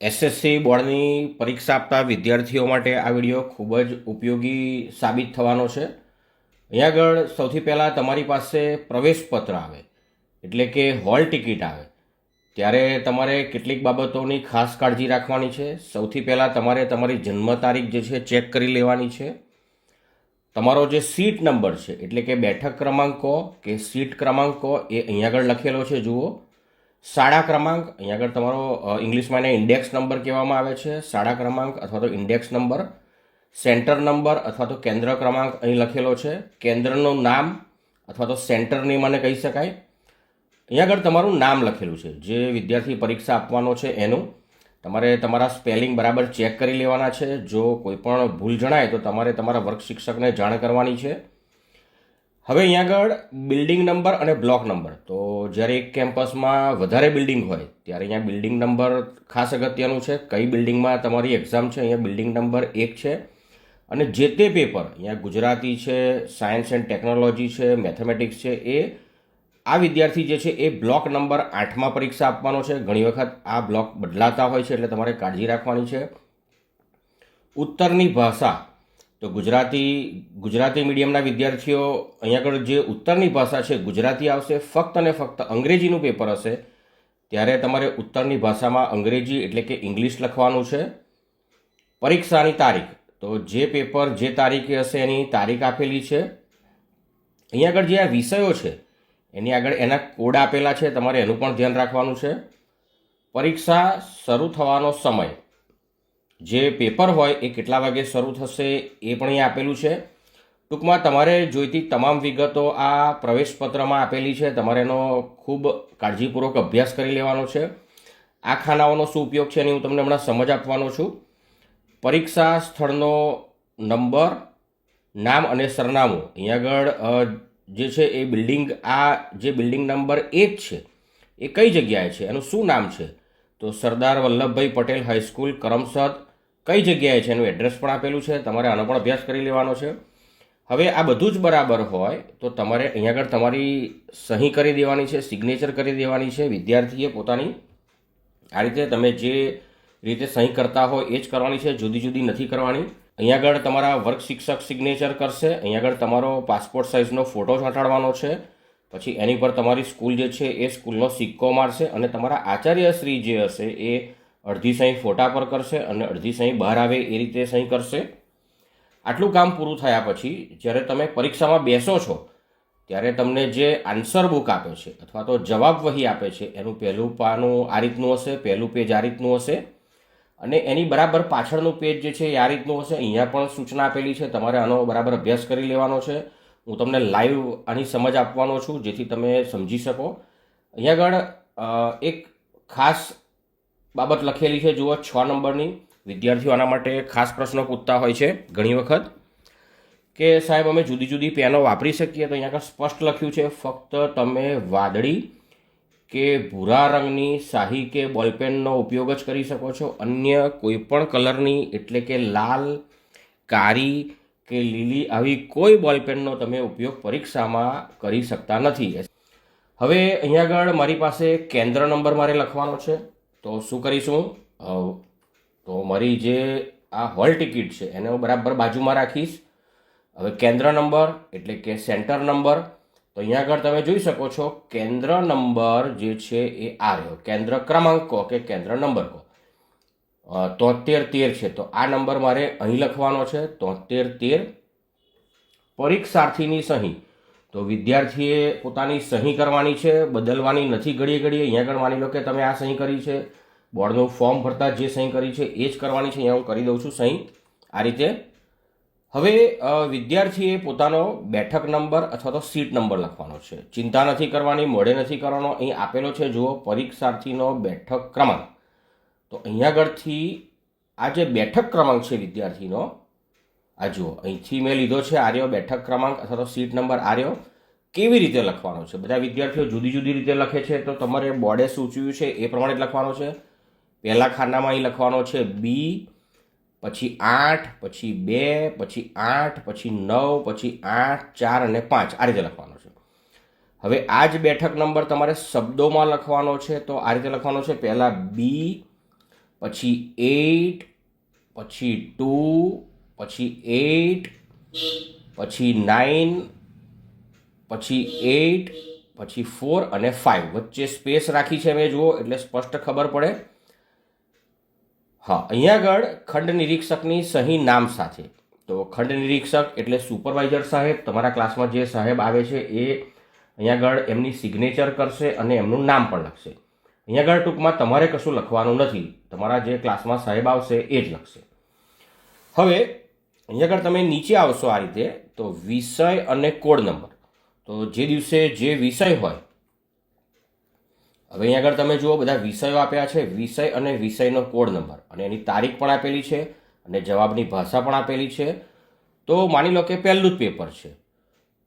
SSC બોર્ડની પરીક્ષા આપતા વિદ્યાર્થીઓ માટે આ વિડીયો ખૂબ જ ઉપયોગી સાબિત થવાનો છે. અહીંયા આગળ સૌથી પહેલાં તમારી પાસે પ્રવેશપત્ર આવે એટલે કે હોલ ટિકિટ આવે ત્યારે તમારે કેટલીક બાબતોની ખાસ કાળજી રાખવાની છે. સૌથી પહેલાં તમારે તમારી જન્મ તારીખ જે છે ચેક કરી લેવાની છે. તમારો જે સીટ નંબર છે એટલે કે બેઠક ક્રમાંકો કે સીટ ક્રમાંકો એ અહીંયા આગળ લખેલો છે જુઓ. શાળા ક્રમાંક અહીંયા આગળ તમારો ઇંગ્લિશમાં એને ઇન્ડેક્સ નંબર કહેવામાં આવે છે. શાળા ક્રમાંક અથવા તો ઇન્ડેક્સ નંબર, સેન્ટર નંબર અથવા તો કેન્દ્ર ક્રમાંક અહીં લખેલો છે. કેન્દ્રનું નામ અથવા તો સેન્ટર નેમ આને કહી શકાય. અહીંયા આગળ તમારું નામ લખેલું છે. જે વિદ્યાર્થી પરીક્ષા આપવાનો છે એનું તમારે તમારા સ્પેલિંગ બરાબર ચેક કરી લેવાના છે. જો કોઈ પણ ભૂલ જણાય તો તમારે તમારા વર્ગ શિક્ષકને જાણ કરવાની છે. હવે અહીંયા આગળ બિલ્ડિંગ નંબર અને બ્લોક નંબર, તો જ્યારે એક કેમ્પસમાં વધારે બિલ્ડિંગ હોય ત્યારે અહીંયા બિલ્ડિંગ નંબર ખાસ અગત્યનું છે. કઈ બિલ્ડિંગમાં તમારી એક્ઝામ છે અહીંયા બિલ્ડિંગ નંબર 1 છે. અને જે તે પેપર અહીંયા ગુજરાતી છે, સાયન્સ એન્ડ ટેકનોલોજી છે, મેથેમેટિક્સ છે, એ આ વિદ્યાર્થી જે છે એ બ્લોક નંબર 8માં પરીક્ષા આપવાનો છે. ઘણી વખત આ બ્લોક બદલાતા હોય છે એટલે તમારે કાળજી રાખવાની છે. ઉત્તરની ભાષા, તો ગુજરાતી મીડિયમના વિદ્યાર્થીઓ અહીંયા આગળ જે ઉત્તરની ભાષા છે ગુજરાતી આવશે. ફક્ત અને ફક્ત અંગ્રેજીનું પેપર હશે ત્યારે તમારે ઉત્તરની ભાષામાં અંગ્રેજી એટલે કે ઇંગ્લિશ લખવાનું છે. પરીક્ષાની તારીખ, તો જે પેપર જે તારીખે હશે એની તારીખ આપેલી છે. અહીંયા આગળ જે આ વિષયો છે એની આગળ એના કોડ આપેલા છે, તમારે એનું પણ ધ્યાન રાખવાનું છે. પરીક્ષા શરૂ થવાનો સમય, જે પેપર હોય એ કેટલા વાગે શરૂ થશે એ પણ અહીંયા આપેલું છે. ટૂંકમાં તમારે જોઈતી તમામ વિગતો આ પ્રવેશપત્રમાં આપેલી છે. તમારે એનો ખૂબ કાળજીપૂર્વક અભ્યાસ કરી લેવાનો છે. આ ખાનાઓનો શું ઉપયોગ છે એની હું તમને હમણાં સમજ આપવાનો છું. પરીક્ષા સ્થળનો નંબર, નામ અને સરનામું, અહીંયા આગળ જે છે એ બિલ્ડિંગ, આ જે બિલ્ડિંગ નંબર 1 છે એ કઈ જગ્યાએ છે, એનું શું નામ છે, તો સરદાર વલ્લભભાઈ પટેલ હાઈસ્કૂલ કરમસદ કઈ જગ્યાએ છે એનું એડ્રેસ પણ આપેલું છે. તમારે આનો પણ અભ્યાસ કરી લેવાનો છે. હવે આ બધું જ બરાબર હોય તો તમારે અહીંયા આગળ તમારી સહી કરી દેવાની છે, સિગ્નેચર કરી દેવાની છે. વિદ્યાર્થીએ પોતાની આ રીતે તમે જે રીતે સહી કરતા હોય એ જ કરવાની છે, જુદી જુદી નથી કરવાની. અહીંયા આગળ તમારા વર્ગ શિક્ષક સિગ્નેચર કરશે. અહીંયા આગળ તમારો પાસપોર્ટ સાઇઝનો ફોટો ચોંટાડવાનો છે. પછી એની પર તમારી સ્કૂલ જે છે એ સ્કૂલનો સિક્કો મારશે અને તમારા આચાર્યશ્રી જે હશે એ અડધી સહી ફોટા પર કરશે અને અડધી સહી બહાર આવે એ રીતે સહી કરશે. આટલું કામ પૂરું થયા પછી જ્યારે તમે પરીક્ષામાં બેસો છો ત્યારે તમને જે આન્સર બુક આપે છે અથવા તો જવાબ વહી આપે છે એનું પહેલું પાનું આ રીતનું હશે, પહેલું પેજ આ રીતનું હશે અને એની બરાબર પાછળનું પેજ જે છે એ આ રીતનું હશે. અહીંયા પણ સૂચના આપેલી છે, તમારે આનો બરાબર અભ્યાસ કરી લેવાનો છે. હું તમને લાઈવ આની સમજ આપવાનો છું જેથી તમે સમજી શકો. અહીંયા આગળ એક ખાસ બાબત લખેલી છે જુઓ, 6 નંબરની. વિદ્યાર્થીઓ આના માટે ખાસ પ્રશ્નો પૂછતા હોય છે ઘણી વખત કે સાહેબ અમે જુદી જુદી પેનો વાપરી શકીએ, તો અહીંયા આગળ સ્પષ્ટ લખ્યું છે ફક્ત તમે વાદળી કે ભૂરા રંગની શાહી કે બોલપેનનો ઉપયોગ જ કરી શકો છો. અન્ય કોઈ પણ કલરની એટલે કે લાલ, કાળી કે લીલી આવી કોઈ બોલપેનનો તમે ઉપયોગ પરીક્ષામાં કરી શકતા નથી. હવે અહીંયા આગળ મારી પાસે કેન્દ્ર નંબર મારે લખવાનો છે, તો શું કરીશું, તો મારી જે આ હોલ ટિકિટ છે એને હું બરાબર બાજુમાં રાખીશ. હવે કેન્દ્ર નંબર એટલે કે સેન્ટર નંબર, તો અહીંયા આગળ તમે જોઈ શકો છો કેન્દ્ર નંબર જે છે એ આ રહ્યો. કેન્દ્ર ક્રમાંક કહો કે કેન્દ્ર નંબર કહો, 7313 છે, તો આ નંબર મારે અહીં લખવાનો છે 7313. પરીક્ષાર્થીની સહી, તો વિદ્યાર્થીએ પોતાની સહી કરવાની છે, બદલવાની નથી ઘડીએ ઘડીએ. અહીંયા આગળ માની લો કે તમે આ સહી કરી છે, બોર્ડનું ફોર્મ ભરતા જે સહી કરી છે એ જ કરવાની છે. અહીંયા હું કરી દઉં છું સહી આ રીતે. હવે વિદ્યાર્થીએ પોતાનો બેઠક નંબર અથવા તો સીટ નંબર લખવાનો છે. ચિંતા નથી કરવાની, મોડે નથી કરવાનો. અહીં આપેલો છે જુઓ પરીક્ષાર્થીનો બેઠક ક્રમાંક, તો અહીંયા આગળથી આ જે બેઠક ક્રમાંક છે વિદ્યાર્થીનો, આ જુઓ અહીંથી મેં લીધો છે આર્યો બેઠક ક્રમાંક અથવા તો સીટ નંબર આર્યો. કેવી રીતે લખવાનો છે, બધા વિદ્યાર્થીઓ જુદી જુદી રીતે લખે છે, તો તમારે બોર્ડે સૂચવ્યું છે એ પ્રમાણે જ લખવાનો છે. પહેલા ખાનામાં અહીં લખવાનો છે બી, પછી 8, પછી 2, પછી 8, પછી 9, પછી 8, 4 અને 5 આ રીતે લખવાનો છે. હવે આ જ બેઠક નંબર તમારે શબ્દોમાં લખવાનો છે, તો આ રીતે લખવાનો છે. પહેલા બી, પછી 8, પછી 2, પછી 8, પછી 9, પછી 8, પછી 4 અને 5. વચ્ચે સ્પેસ રાખી છે મેં, જુઓ એટલે સ્પષ્ટ ખબર પડે. હા, અહીંયા આગળ ખંડ નિરીક્ષકની સહી નામ સાથે. તો ખંડ નિરીક્ષક એટલે સુપરવાઇઝર સાહેબ, તમારા ક્લાસમાં જે સાહેબ આવે છે એ અહીંયા આગળ એમની સિગ્નેચર કરશે અને એમનું નામ પણ લખશે. અહીંયા આગળ ટૂંકમાં તમારે કશું લખવાનું નથી, તમારા જે ક્લાસમાં સાહેબ આવશે એ જ લખશે. હવે અહીંયા આગળ તમે નીચે આવશો આ રીતે, તો વિષય અને કોડ નંબર. તો જે દિવસે જે વિષય હોય, હવે અહીંયા આગળ તમે જુઓ બધા વિષયો આપ્યા છે, વિષય અને વિષયનો કોડ નંબર અને એની તારીખ પણ આપેલી છે અને જવાબની ભાષા પણ આપેલી છે. તો માની લો કે પહેલું જ પેપર છે,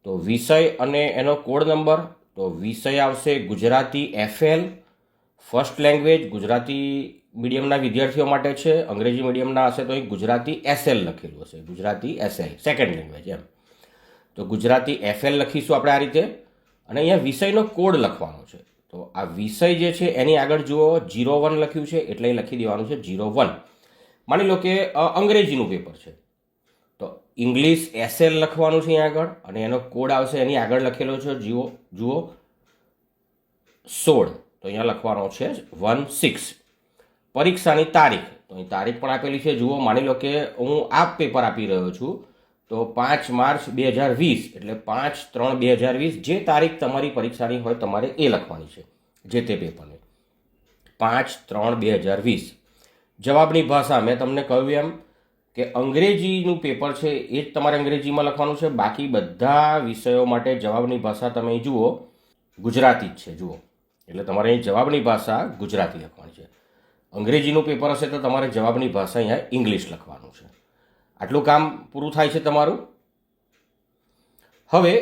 તો વિષય અને એનો કોડ નંબર. તો વિષય આવશે Gujarati FL, first language Gujarati મીડિયમના વિદ્યાર્થીઓ માટે છે. અંગ્રેજી મીડિયમના હશે તો અહીં ગુજરાતી SL લખેલું હશે, ગુજરાતી SL સેકન્ડ લેંગ્વેજ એમ. તો ગુજરાતી FL લખીશું આપણે આ રીતે અને અહીંયા વિષયનો કોડ લખવાનો છે. તો આ વિષય જે છે એની આગળ જુઓ 01 લખ્યું છે એટલે એ લખી દેવાનું છે 01. માની લો કે અંગ્રેજીનું પેપર છે તો ઇંગ્લિશ SL લખવાનું છે અહીંયા આગળ અને એનો કોડ આવશે એની આગળ લખેલો છે જુઓ 16. તો અહીંયા લખવાનો છે 16. પરીક્ષાની તારીખ, તો અહીં તારીખ પણ આપેલી છે જુઓ. માની લો કે હું આ પેપર આપી રહ્યો છું તો 5 માર્ચ 2020 એટલે 5/3/2020 જે તારીખ તમારી પરીક્ષાની હોય તમારે એ લખવાની છે, જે તે પેપરની 5/3/2020. જવાબની ભાષા મેં તમને કહ્યું એમ કે અંગ્રેજીનું પેપર છે એ જ તમારે અંગ્રેજીમાં લખવાનું છે. બાકી બધા વિષયો માટે જવાબની ભાષા તમે જુઓ ગુજરાતી જ છે જુઓ, એટલે તમારે અહીં જવાબની ભાષા ગુજરાતી લખવાની છે. અંગ્રેજીનું પેપર હશે તો તમારે જવાબની ભાષા અહીંયા ઇંગ્લિશ લખવાનું છે. આટલું કામ પૂરું થાય છે તમારું. હવે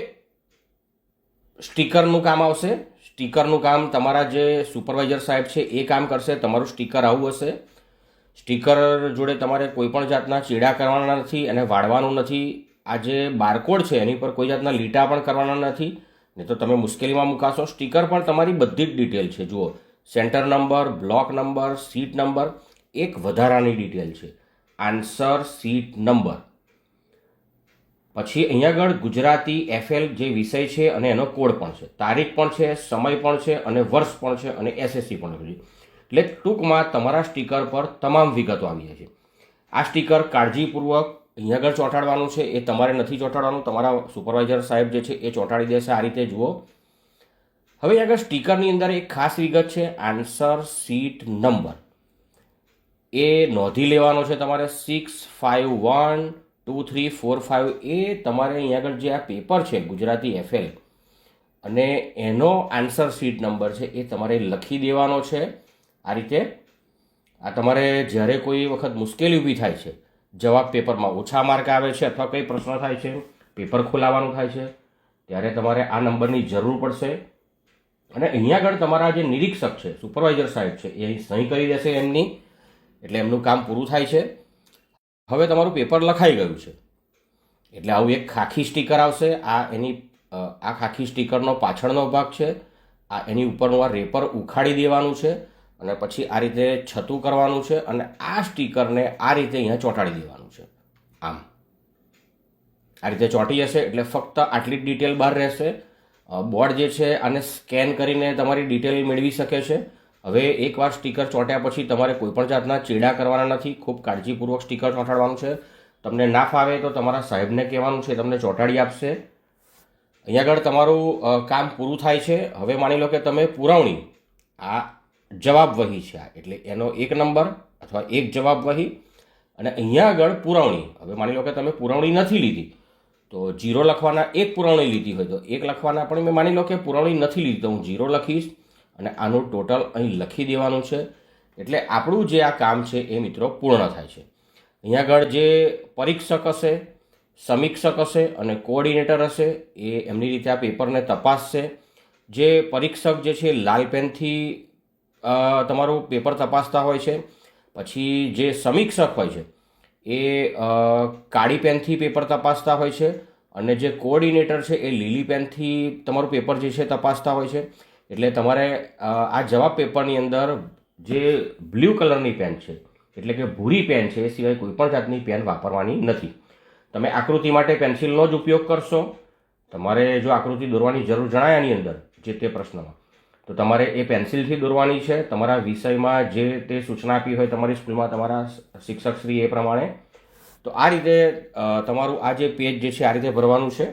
સ્ટીકરનું કામ આવશે. સ્ટીકરનું કામ તમારા જે સુપરવાઇઝર સાહેબ છે એ કામ કરશે. તમારું સ્ટીકર આવું હશે. સ્ટીકર જોડે તમારે કોઈ પણ જાતના ચેડા કરવાના નથી અને વાળવાનું નથી. આ જે બારકોડ છે એની પર કોઈ જાતના લીટા પણ કરવાના નથી, નહીં તો તમે મુશ્કેલીમાં મુકાશો. સ્ટીકર પણ તમારી બધી જ ડિટેલ છે જુઓ, centre number, block number, seat number, એક વધારાની ડિટેલ છે આન્સર સીટ નંબર. પછી અહીંયા આગળ ગુજરાતી FL જે વિષય છે અને એનો કોડ પણ છે, તારીખ પણ છે, સમય પણ છે અને વર્ષ પણ છે અને SSC પણ લખ્યું છે. એટલે ટૂંકમાં તમારા સ્ટીકર પર તમામ વિગતો આવી જાય છે. આ સ્ટીકર કાળજીપૂર્વક અહીંયા આગળ ચોંટાડવાનું છે, એ તમારે નથી ચોંટાડવાનું, તમારા સુપરવાઇઝર સાહેબ જે છે એ ચોંટાડી દેશે આ રીતે જુઓ. હવે અહીંયા આગળ સ્ટીકરની અંદર એક ખાસ વિગત છે આન્સર સીટ નંબર, એ નોંધી લેવાનો છે તમારે. 6, 5, 1, 2, 3, 4, 5 એ તમારે અહીંયા આગળ જે આ પેપર છે ગુજરાતી FL અને એનો આન્સર સીટ નંબર છે એ તમારે લખી દેવાનો છે આ રીતે. આ તમારે જ્યારે કોઈ વખત મુશ્કેલી ઊભી થાય છે, જવાબ પેપરમાં ઓછા માર્ક આવે છે અથવા કંઈ પ્રશ્ન થાય છે, પેપર ખોલાવવાનું થાય છે, ત્યારે તમારે આ નંબરની જરૂર પડશે. અને અહીંયા આગળ તમારા જે નિરીક્ષક છે, સુપરવાઇઝર સાહેબ છે, એ અહીં સહી કરી દેશે એમની, એટલે એમનું કામ પૂરું થાય છે. હવે તમારું પેપર લખાઈ ગયું છે એટલે આવું એક ખાખી સ્ટીકર આવશે. આ ખાખી સ્ટીકરનો પાછળનો ભાગ છે, આ એની ઉપરનું આ રેપર ઉખાડી દેવાનું છે અને પછી આ રીતે છતું કરવાનું છે અને આ સ્ટીકરને આ રીતે અહીંયા ચોંટાડી દેવાનું છે. આમ આ રીતે ચોંટી જશે એટલે ફક્ત આટલી જ ડિટેલ બહાર રહેશે. બોર્ડ જે છે આને સ્કેન કરીને તમારી ડિટેલ મેળવી શકે છે. હવે એકવાર સ્ટીકર ચોંટ્યા પછી તમારે કોઈપણ જાતના ચેડા કરવાના નથી. ખૂબ કાળજીપૂર્વક સ્ટીકર ચોંટાડવાનું છે. તમને ના ફાવે તો તમારા સાહેબને કહેવાનું છે, તમને ચોંટાડી આપશે. અહીંયા આગળ તમારું કામ પૂરું થાય છે. હવે માની લો કે તમે પુરવણી, આ જવાબ વહી છે એટલે એનો 1 નંબર અથવા 1 જવાબ વહી અને અહીંયા આગળ પુરવણી. હવે માની લો કે તમે પુરવણી નથી લીધી તો 0 લખવાના. 1 પુરવણી લીધી હોય તો 1 લખવાના, પણ મેં માની લો કે પુરવણી નથી લીધી તો હું 0 લખીશ અને આનું ટોટલ અહીં લખી દેવાનું છે. એટલે આપણું જે આ કામ છે એ મિત્રો પૂર્ણ થાય છે. અહીંયા આગળ જે પરીક્ષક હશે, સમીક્ષક હશે અને કોઓર્ડિનેટર હશે એ એમની રીતે આ પેપરને તપાસશે. જે પરીક્ષક જે છે લાલ પેનથી તમારું પેપર તપાસતા હોય છે, પછી જે સમીક્ષક હોય છે એ કાળી પેનથી પેપર તપાસતા હોય છે અને જે કોઓર્ડિનેટર છે એ લીલી પેનથી તમારું પેપર જે છે તપાસતા હોય છે. એટલે તમારે આ જવાબ પેપરની અંદર જે બ્લુ કલરની પેન છે એટલે કે ભૂરી પેન છે એ સિવાય કોઈ પણ જાતની પેન વાપરવાની નથી. તમે આકૃતિ માટે પેન્સિલનો જ ઉપયોગ કરશો. તમારે જો આકૃતિ દોરવાની જરૂર જણાય આની અંદર જે તે પ્રશ્નમાં તો તમારે એ પેન્સિલથી દોરવાની છે. તમારા વિષયમાં જે તે સૂચના આપી હોય તમારી સ્કૂલમાં તમારા શિક્ષકશ્રી એ પ્રમાણે. તો આ રીતે તમારું આ જે પેજ જે છે આ રીતે ભરવાનું છે.